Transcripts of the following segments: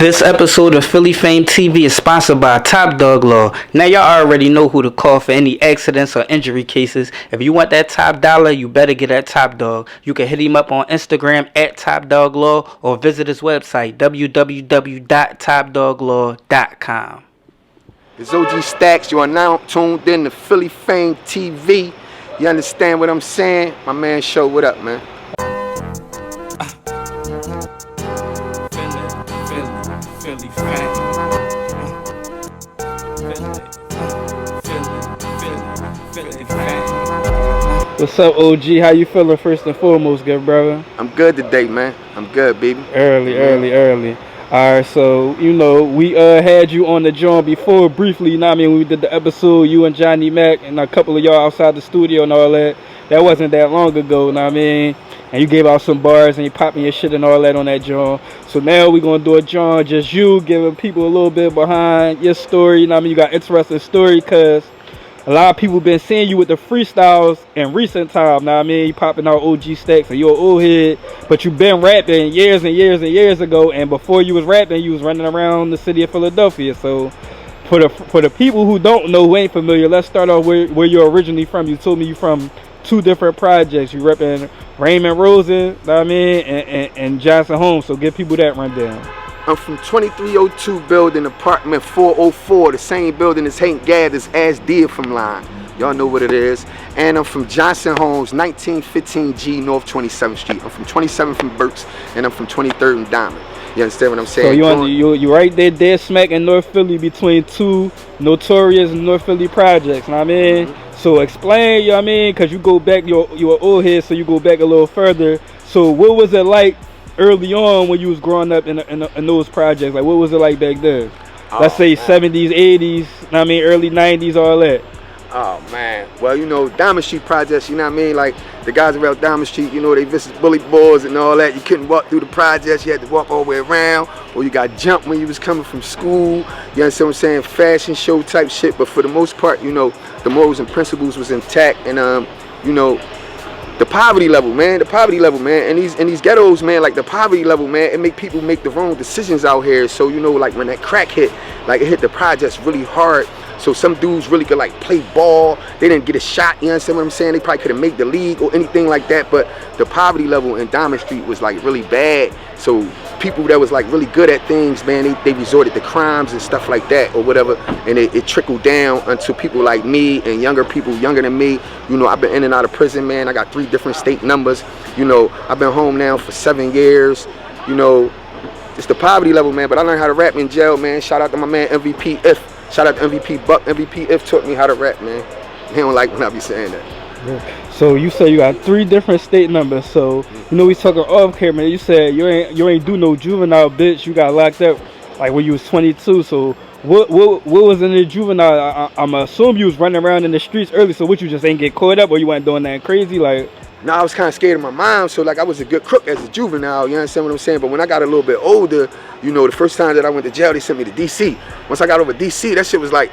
This episode of Philly Fame TV is sponsored by Top Dog Law. Now y'all already know who to call for any accidents or injury cases. If you want that top dollar, you better get at Top Dog. You can hit him up on Instagram at Top Dog Law or visit his website www.topdoglaw.com. It's OG Stax. You are now tuned in to Philly Fame TV. You understand what I'm saying? My man Show, what up, man? Philly Fame. Philly Fame. What's up, OG? How you feeling first and foremost, good brother? I'm good today, man. I'm good, baby. Early. Alright, so, you know, we had you on the joint before briefly, you know what I mean, when we did the episode, you and Johnny Mac and a couple of y'all outside the studio and all that. That wasn't that long ago, you know what I mean? And you gave out some bars and you popping your shit and all that on that joint. So now we're going to do a joint, just you giving people a little bit behind your story, you know what I mean? You got an interesting story because a lot of people been seeing you with the freestyles in recent time, know what I mean? You popping out OG Stax and you're an old head, but you been rapping years and years ago, and before you was rapping, you was running around the city of Philadelphia. So for the people who don't know, who ain't familiar, let's start off where you're originally from. You told me you from two different projects. You repping Raymond Rosen, know what I mean, and Johnson Homes. So give people that rundown. I'm from 2302 building, apartment 404, the same building as Hank Gathers as did from line. Y'all know what it is. And I'm from Johnson Homes, 1915G North 27th Street. I'm from 27th from Burks, and I'm from 23rd and Diamond. You understand what I'm saying? So you right there dead smack in North Philly between two notorious North Philly projects, know what I mean? Mm-hmm. So explain, you know what I mean? Because you go back, you're an old head, so you go back a little further. So what was it like early on when you was growing up in those projects? Like, what was it like back then? Let's say man. 70s, 80s, I mean, early 90s, all that. Oh, man. Well, you know, Diamond Street projects, you know what I mean? Like, the guys around Diamond Street, you know, they visit bully boys and all that. You couldn't walk through the projects. You had to walk all the way around. Or you got jumped when you was coming from school. You understand what I'm saying? Fashion show type shit. But for the most part, you know, the morals and principles was intact. And, you know, the poverty level, man. And these ghettos, man, like the poverty level, man, it make people make the wrong decisions out here. So, you know, like when that crack hit, like it hit the projects really hard. So some dudes really could like play ball. They didn't get a shot, you understand what I'm saying? They probably could have made the league or anything like that. But the poverty level in Diamond Street was like really bad. So people that was like really good at things, man, they resorted to crimes and stuff like that or whatever. And it trickled down unto people like me and younger people, younger than me. You know, I've been in and out of prison, man. I got 3 different state numbers. You know, I've been home now for 7 years. You know, it's the poverty level, man. But I learned how to rap in jail, man. Shout out to my man MVP If. Shout out to MVP Buck. MVP If taught me how to rap, man. He don't like when I be saying that. Yeah. So you say you got 3 different state numbers. So you know we talking off camera. You said you ain't do no juvenile, bitch. You got locked up like when you was 22. So what was in the juvenile? I'm assuming you was running around in the streets early. So what, you just ain't get caught up, or you weren't doing that crazy like? No, I was kind of scared of my mom, so like I was a good crook as a juvenile, you understand what I'm saying? But when I got a little bit older, you know, the first time that I went to jail, they sent me to DC. Once I got over DC, that shit was like,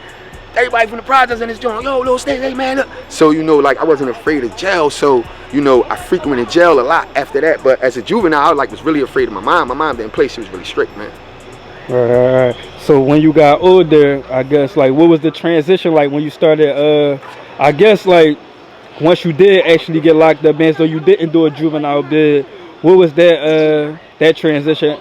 everybody from the projects in this joint, yo, little Stax, hey man, look. So, you know, like I wasn't afraid of jail, so, you know, I frequented jail a lot after that. But as a juvenile, I was really afraid of my mom. My mom didn't play, she was really strict, man. All right. So when you got older, I guess, like, what was the transition like when you started, I guess, like, once you did actually get locked up, man, so you didn't do a juvenile bid, what was that transition?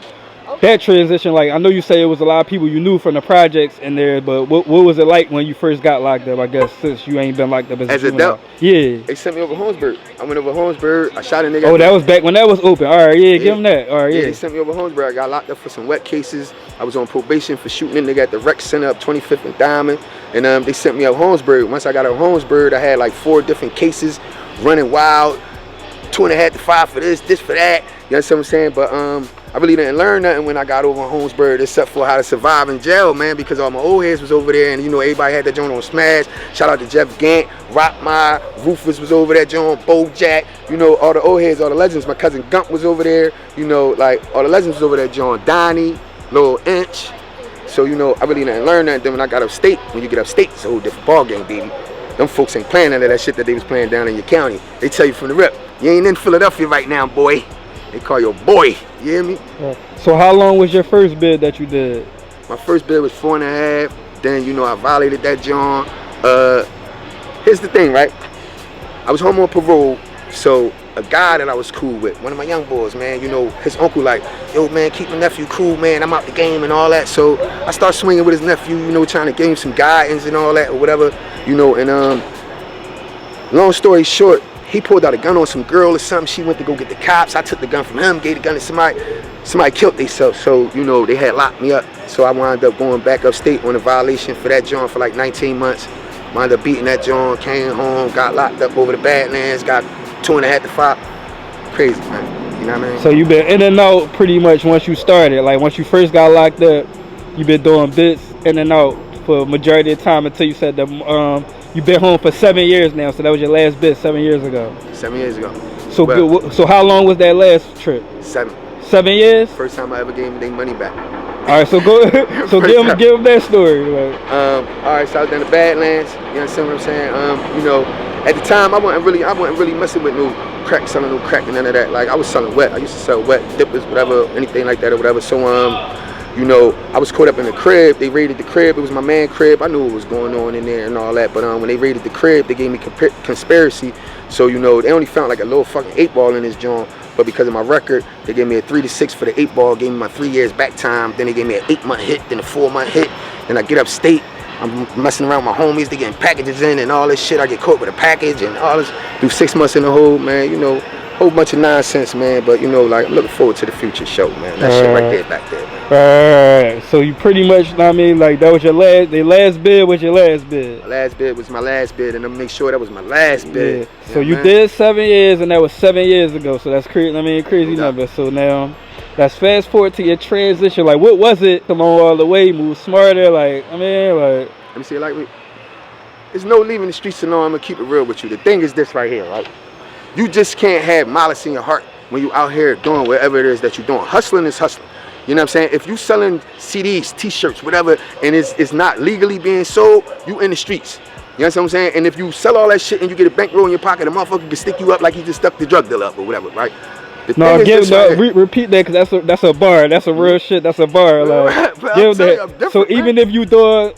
That transition, like, I know you say it was a lot of people you knew from the projects in there, but what was it like when you first got locked up, I guess, since you ain't been locked up as a juvenile? Adult? Yeah. They sent me over Holmesburg. I went over Holmesburg. I shot a nigga. Oh, that was back when that was open. All right, yeah, give them that. All right, yeah. They sent me over Holmesburg. I got locked up for some wet cases. I was on probation for shooting a nigga at the rec center up 25th and Diamond. And they sent me up Holmesburg. Once I got out Holmesburg, I had like 4 different cases, running wild, 2.5 to 5 for this for that. You understand what I'm saying? But I really didn't learn nothing when I got over in Holmesburg except for how to survive in jail, man, because all my old heads was over there, and you know, everybody had that joint on Smash. Shout out to Jeff Gant, Rockmire, Rufus was over that joint, Bojack, you know, all the old heads, all the legends. My cousin Gump was over there, you know, like all the legends was over that joint, Donnie, Lil Inch. So, you know, I really didn't learn that. Then when I got upstate, when you get upstate, it's a whole different ball game, baby. Them folks ain't playing none of that shit that they was playing down in your county. They tell you from the rip, you ain't in Philadelphia right now, boy. They call you a boy. You You hear me? So how long was your first bid that you did? My first bid was 4.5. Then, you know, I violated that John. Here's the thing, right? I was home on parole, so a guy that I was cool with, one of my young boys, man, you know, his uncle like, yo, man, keep my nephew cool, man, I'm out the game and all that. So I start swinging with his nephew, you know, trying to give him some guidance and all that or whatever, you know, and long story short, he pulled out a gun on some girl or something. She went to go get the cops. I took the gun from him, gave the gun to somebody. Somebody killed themselves, so, you know, they had locked me up. So I wound up going back upstate on a violation for that joint for like 19 months. Wound up beating that joint, came home, got locked up over the Badlands, got 2.5 to 5. Crazy, man. You know what I mean? So you been in and out pretty much once you started. Like once you first got locked up, you been doing bits in and out for a majority of the time until you said that you been home for 7 years now. So that was your last bit 7 years ago. 7 years ago. So well, so how long was that last trip? 7. 7 years? First time I ever gave them their money back. All right, so go. So give them that story. Like. All right, so I was down the Badlands. You understand what I'm saying? You know, at the time I wasn't really messing with no crack, selling no crack and none of that. Like I was selling wet. I used to sell wet dippers, whatever, anything like that or whatever. So you know, I was caught up in the crib. They raided the crib. It was my man crib. I knew what was going on in there and all that. But when they raided the crib, they gave me conspiracy. So, you know, they only found like a little fucking 8-ball in this joint. But because of my record, they gave me a 3 to 6 for the 8-ball. Gave me my 3 years back time. Then they gave me an 8-month hit, then a 4-month hit. Then I get upstate. I'm messing around with my homies. They getting packages in and all this shit. I get caught with a package and all this. Do 6 months in the hole, man. You know, whole bunch of nonsense, man. But, you know, like, I'm looking forward to the future show, man. That shit right there, back there, man. So you pretty much, I mean, like, that was your last bid was your last bid. My last bid was my last bid, and I'm make sure that was my last bid. Yeah. So you did 7 years, and that was 7 years ago. So that's crazy. I mean, crazy number. So now, let's fast forward to your transition. Like, what was it? Come on all the way, move smarter. Like, I mean, like. Let me see, like, there's no leaving the streets alone. I'm gonna keep it real with you. The thing is this right here, right? You just can't have malice in your heart when you out here doing whatever it is that you're doing. Hustling is hustling. You know what I'm saying? If you selling CDs, t-shirts, whatever, and it's not legally being sold, you in the streets. You understand what I'm saying? And if you sell all that shit and you get a bankroll in your pocket, a motherfucker can stick you up like he just stuck the drug dealer up or whatever, right? Repeat that, because that's a bar. That's a real shit. That's a bar. Like, give that. So even if you do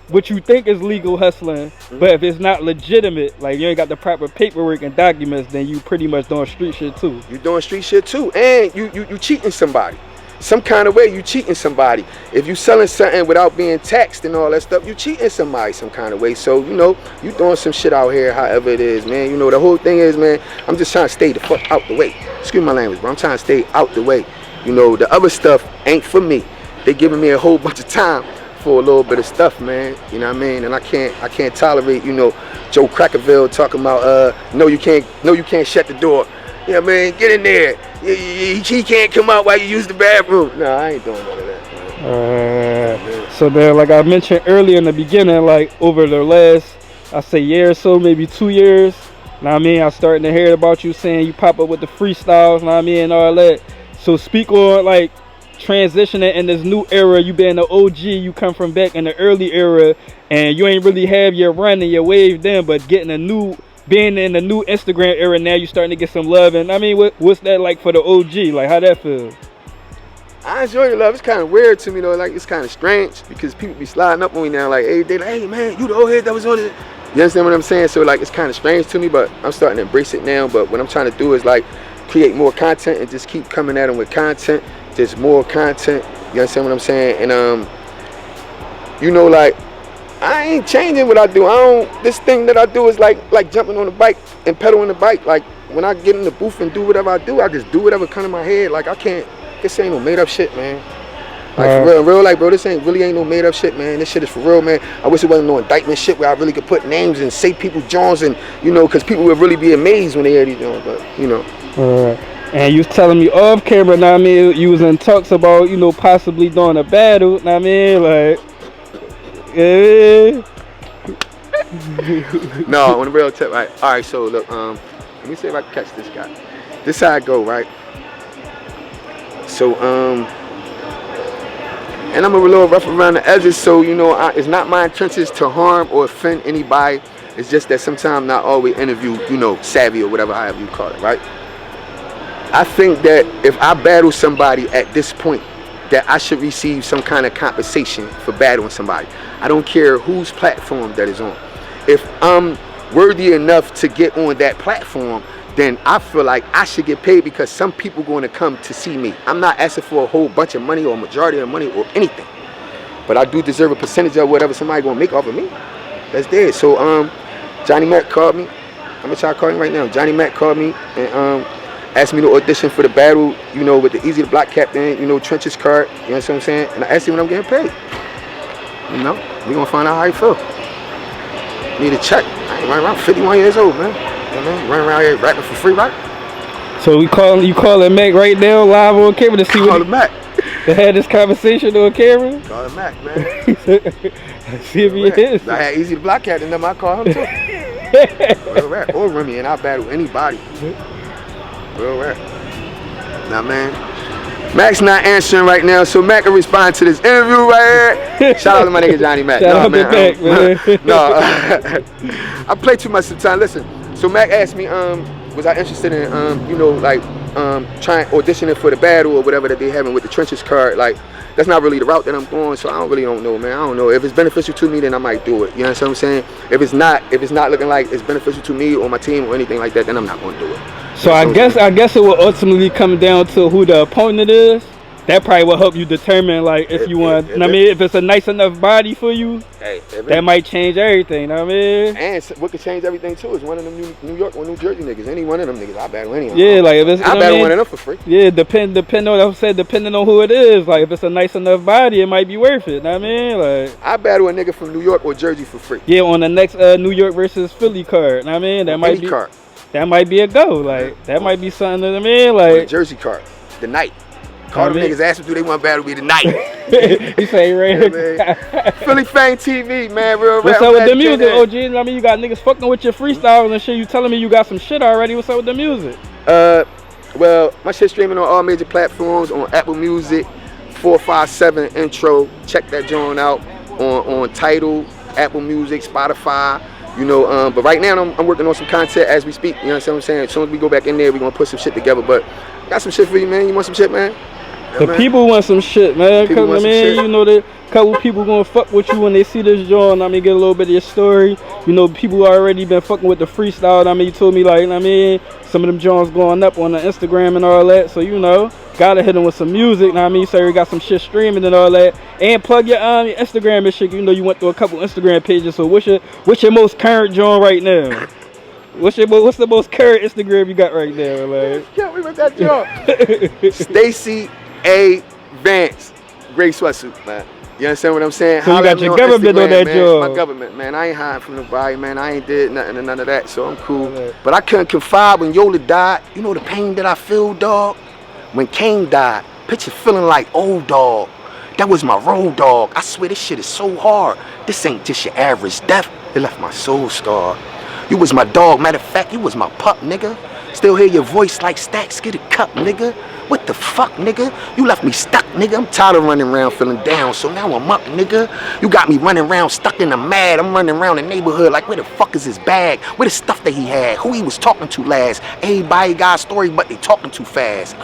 what you think is legal hustling, but if it's not legitimate, like you ain't got the proper paperwork and documents, then you pretty much doing street shit too. You doing street shit too, and you cheating somebody. Some kind of way you cheating somebody. If you selling something without being taxed and all that stuff, you cheating somebody some kind of way. So, you know, you doing some shit out here, however it is, man. You know, the whole thing is, man, I'm just trying to stay the fuck out the way. Excuse my language, but I'm trying to stay out the way. You know, the other stuff ain't for me. They giving me a whole bunch of time for a little bit of stuff, man. You know what I mean? And I can't tolerate, you know, Joe Crackerville talking about no you can't shut the door. You know what I mean? Get in there. He can't come out while you use the bathroom. No, I ain't doing none of that. So then, like I mentioned earlier in the beginning, like over the last, I say year or so, maybe 2 years, know what I mean, I'm starting to hear about you saying you pop up with the freestyles, know what I mean, and all that. So speak on like transitioning in this new era. You been the OG, you come from back in the early era, and you ain't really have your run and your wave then, but being in the new Instagram era now, you starting to get some love. And I mean, what's that like for the OG? Like, how that feel? I enjoy the love. It's kind of weird to me though. Like, it's kind of strange because people be sliding up on me now. Like, hey, they like, hey man, you the old head that was on it. You understand what I'm saying? So like, it's kind of strange to me, but I'm starting to embrace it now. But what I'm trying to do is like create more content and just keep coming at them with content, just more content. You understand what I'm saying? And you know, like, I ain't changing what I do. This thing that I do is like jumping on the bike and pedaling the bike. Like, when I get in the booth and do whatever I do, I just do whatever comes in my head. Like, this ain't no made up shit, man. Like, for real, like, bro, this really ain't no made up shit, man. This shit is for real, man. I wish it wasn't no indictment shit where I really could put names and say people's Johns and, you know, because people would really be amazed when they hear these Johns, but, you know. And you was telling me off camera, know what I mean, you was in talks about, you know, possibly doing a battle, know what I mean, like, yeah. No, on the real tip, right? All right, so look, let me see if I can catch this guy. This how I go, right? So, and I'm a little rough around the edges, so, you know, it's not my intentions to harm or offend anybody. It's just that sometimes not always interview, you know, savvy or whatever, however you call it, right? I think that if I battle somebody at this point, that I should receive some kind of compensation for battling somebody. I don't care whose platform that is on. If I'm worthy enough to get on that platform, then I feel like I should get paid because some people going to come to see me. I'm not asking for a whole bunch of money or a majority of money or anything, but I do deserve a percentage of whatever somebody going to make off of me. That's dead. So Johnny Mac called me. I'm gonna try calling right now. Johnny Mac called me and asked me to audition for the battle, you know, with the Easy the Block Captain, you know, Trenches card, you know what I'm saying? And I asked him when I'm getting paid. You know, we gonna find out how he feel. Need a check. I ain't running around 51 years old, man. You know, running around here rapping for free, right? So you calling Mac right now, live on camera to see Call him Mac. To have this conversation on camera? Call him Mac, man. See if he is. I had Easy the Block Captain, then I call him too. Real rap. Or Remy, and I battle anybody. Real rap. Now, man, Mac's not answering right now, so Mac can respond to this interview right here. Shout out to my nigga Johnny Mac. Shout out to Mac, man. No, I play too much sometimes. Listen, so Mac asked me, was I interested in, you know, like, trying auditioning for the battle or whatever that they having with the Trenches card. Like, that's not really the route that I'm going, so I don't know, man. I don't know. If it's beneficial to me, then I might do it. You know what I'm saying? If it's not looking like it's beneficial to me or my team or anything like that, then I'm not going to do it. So I guess it will ultimately come down to who the opponent is. That probably will help you determine, like, if you want. I mean, if it's a nice enough body for you, that might change everything. You know what I mean? And what could change everything too is one of them New York or New Jersey niggas. Any one of them niggas, I battle any of them. Yeah, like if it's I battle one of them for free. Yeah, depending on who it is. Like if it's a nice enough body, it might be worth it. You know what I mean? Like I battle a nigga from New York or Jersey for free. Yeah, on the next New York versus Philly card. You know what I mean? That might any be card. That might be a go. Like that might be something. You know what I mean? Like the Jersey card, the night. Call them niggas, ask them do they want to battle me tonight. You say right? Yeah, Philly F.A.M.E TV, man. Real What's up with the music, OG? I mean, you got niggas fucking with your freestyles and shit. You telling me you got some shit already? What's up with the music? Well, my shit streaming on all major platforms, on Apple Music, 457 intro. Check that joint out on Tidal, Apple Music, Spotify. You know, but right now I'm working on some content as we speak. You know what I'm saying? As soon as we go back in there, we're gonna put some shit together. But I got some shit for you, man. You want some shit, man? Yeah, the people want some shit, man. Cause you know that couple people gonna fuck with you when they see this joint. I mean, get a little bit of your story. You know, people already been fucking with the freestyle. I mean, you told me like, I mean, some of them joints going up on the Instagram and all that. So you know, gotta hit them with some music. I mean, so you got some shit streaming and all that. And plug your Instagram and shit. You know, you went through a couple Instagram pages. So what's your most current joint right now? What's the most current Instagram you got right now? Like, yeah, we with that joint. Staxe A. Vance, gray sweatsuit, man. You understand what I'm saying? So you got your government on that job. My government, man. I ain't hiding from nobody, man. I ain't did nothing and none of that, so I'm cool. Right. But I couldn't confide when Yola died. You know the pain that I feel, dog? When Kane died, picture feeling like old dog. That was my road dog. I swear this shit is so hard. This ain't just your average death. It left my soul scarred. You was my dog. Matter of fact, you was my pup, nigga. Still hear your voice like Stax, get a cup, nigga. What the fuck, nigga? You left me stuck, nigga. I'm tired of running around feeling down, so now I'm up, nigga. You got me running around stuck in the mad. I'm running around the neighborhood like, where the fuck is his bag? Where the stuff that he had? Who he was talking to last? Everybody got a story, but they talking too fast.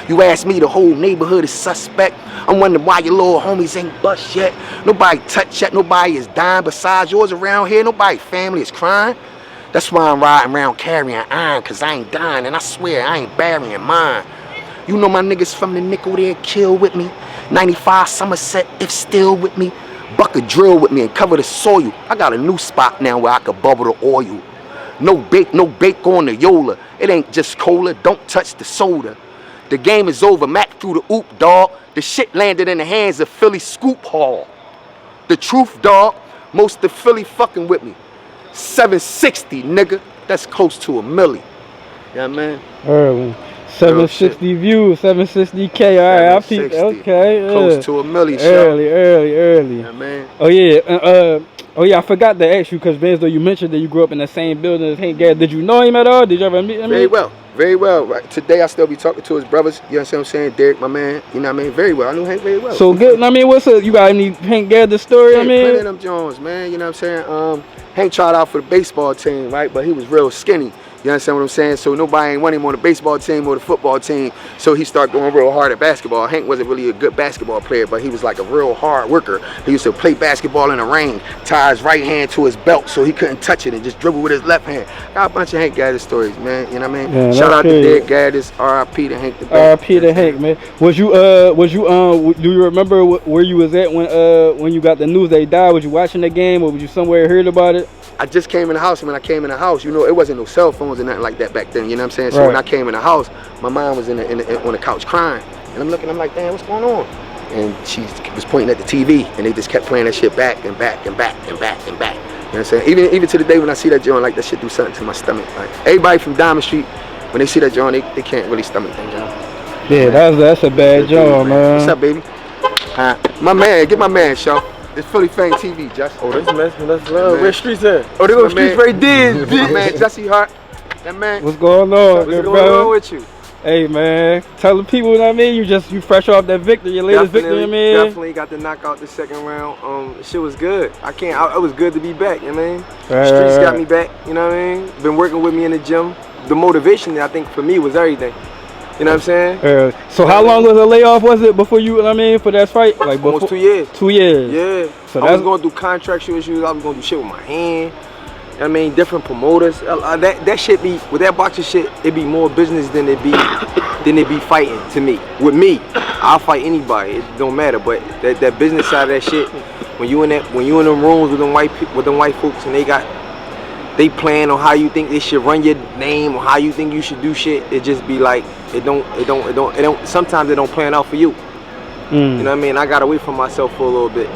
You ask me, the whole neighborhood is suspect. I'm wondering why your little homies ain't bust yet. Nobody touched yet, nobody is dying. Besides yours around here, nobody family is crying. That's why I'm riding around carrying iron, cause I ain't dying, and I swear I ain't burying mine. You know my niggas from the nickel there kill with me. 95 Somerset, if still with me. Buck a drill with me and cover the soil. I got a new spot now where I could bubble the oil. No bake on the Yola. It ain't just cola, don't touch the soda. The game is over, Mac through the oop, dog. The shit landed in the hands of Philly Scoop Hall. The truth, dog, most of Philly fucking with me. 760, nigga, that's close to $1 million. Yeah, man. Early. 760 views, 760K. All right, I peeped. Okay, close to $1 million. Early. Yeah, man. Oh yeah. I forgot to ask you because Benzo, you mentioned that you grew up in the same building as Hank Gadd. Did you know him at all? Did you ever meet him? Very well. Right. Today I still be talking to his brothers. You know what I'm saying? Derek, my man. You know what I mean? Very well. I knew Hank very well. So good. I mean, what's up? You got any Hank Gadd the story? Hey, I mean, plenty of them Jones, man. You know what I'm saying? Hank tried out for the baseball team, right? But he was real skinny. You You understand what I'm saying? So nobody ain't want him on the baseball team or the football team. So he started going real hard at basketball. Hank wasn't really a good basketball player, but he was like a real hard worker. He used to play basketball in the rain, tie his right hand to his belt so he couldn't touch it and just dribble with his left hand. Got a bunch of Hank Gaddis stories, man. You know what I mean? Yeah, Shout out crazy. to Dead Gaddis, R.I.P. to Hank the Bank. R.I.P. to Hank, man. Was you do you remember where you was at when you got the news that he died? Was you watching the game or was you somewhere heard about it? I just came in the house, and when I came in the house, you know, it wasn't no cell phones or nothing like that back then, you know what I'm saying? So Right. when I came in the house, my mom was on the couch crying, and I'm looking, I'm like, damn, what's going on? And she was pointing at the TV, and they just kept playing that shit back and back and back and back and back. You know what I'm saying? Even to the day when I see that joint, like that shit do something to my stomach. Like everybody from Diamond Street, when they see that joint, they can't really stomach that joint. Yeah, that's a bad job, man. What's up, baby? My man, get my man, show. It's Philly Fame TV, Jess. Oh, that's love. Where streets at? Oh, they go My streets man. right there. My man, Jesse Hart. That man. What's going on, What's good going on brother? with you? Hey, man, tell the people what I mean. You fresh off that victory, your latest victory, I mean. Definitely got to knock out the second round. Shit was good. It was good to be back, you know what I mean? Right, Streets got right. me back, you know what I mean? Been working with me in the gym. The motivation, I think, for me was everything. You know what I'm saying? So how long was the layoff was it before you, I mean, for that fight? Like before, Almost 2 years. 2 years. Yeah. So I was going through contractual issues. I was going to do shit with my hand. You know what I mean? Different promoters. That shit be, with that boxing shit, it be more business than it be fighting to me. With me, I'll fight anybody. It don't matter. But that business side of that shit, when you in them rooms with them white folks and they plan on how you think they should run your name or how you think you should do shit, it just be like it don't sometimes it don't plan out for you. You know what I mean? I got away from myself for a little bit.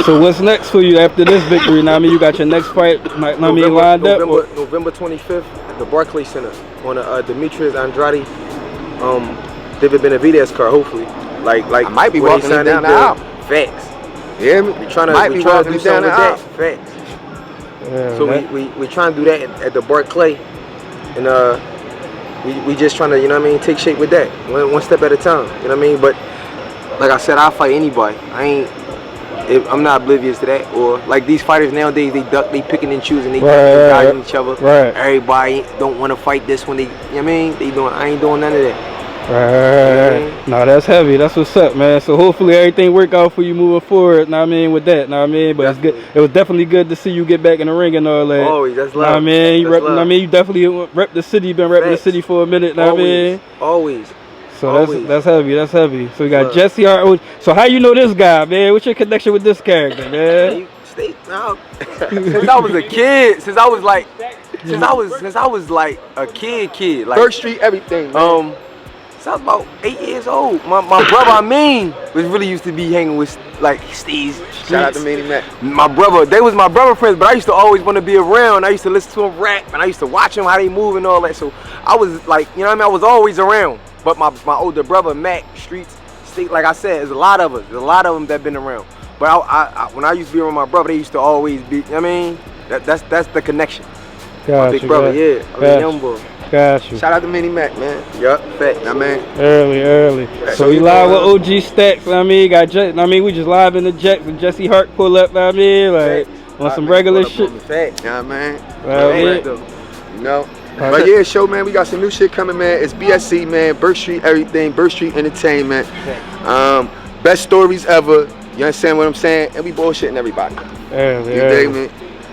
So what's next for you after this victory? Now I mean, you got your next fight, lined up. November 25th at the Barclays Center on a Demetrius Andrade, David Benavidez card. Hopefully, like I might be when walking they signed down the the aisle. Facts. Yeah, we trying to do down something with the aisle. that. Facts. So we trying to do that at the Barclay, and we just trying to, you know what I mean, take shape with that, one step at a time. You know what I mean? But like I said, I'll fight anybody. I'm not oblivious to that. Or like these fighters nowadays, they picking and choosing, they dodging each other. Right. Everybody don't want to fight this when they, you know what I mean? I ain't doing none of that. Right. No, that's heavy. That's what's up, man. So hopefully everything work out for you moving forward. Know what I mean, with that. Know what I mean, but Definitely. it's good. It was definitely good to see you get back in the ring and all that. Always, that's love. Know what I mean, you That's know what I mean, you definitely rep the city. Been repping the city for a minute. Know what I mean. Always. So Always. that's heavy. That's heavy. So we got Love. Jesse Hart. So how you know this guy, man? What's your connection with this character, man? Since I was a kid, since I was like a kid, like First Street, everything. Man. since I was about 8 years old. My brother, was really used to be hanging with like Staxe. Shout out to Manny Mac. My brother, they was my brother friends, but I used to always want to be around. I used to listen to them rap, and I used to watch them how they move and all that. So I was like, you know what I mean? I was always around. But my older brother, Mac, Streets, Staxe, like I said, there's a lot of us. There's a lot of them that been around. But I when I used to be around my brother, they used to always be, you know what I mean? That's the connection. My big brother, yeah. I mean, young boy. Got you. Shout out to Manny Mac, man. Yup, fact. Nah, man. Early. So we you live with know, OG Stax. I mean, we just live in the Jets and Jesse Hart pull up. I mean, like on some regular shit. Fact. Nah, man. Yeah. You know. But yeah, show, man, we got some new shit coming, man. It's BSC, man. Burke Street, everything. Burke Street Entertainment. Best stories ever. You understand what I'm saying? And we bullshitting everybody. You dig me?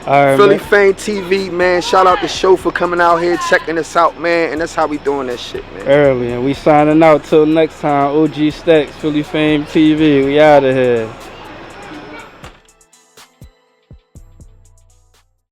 All right, Philly man. Fame TV, man. Shout out the show for coming out here, checking us out, man. And that's how we doing that shit, man. Early, and we signing out till next time. OG Stax, Philly Fame TV. We out of here.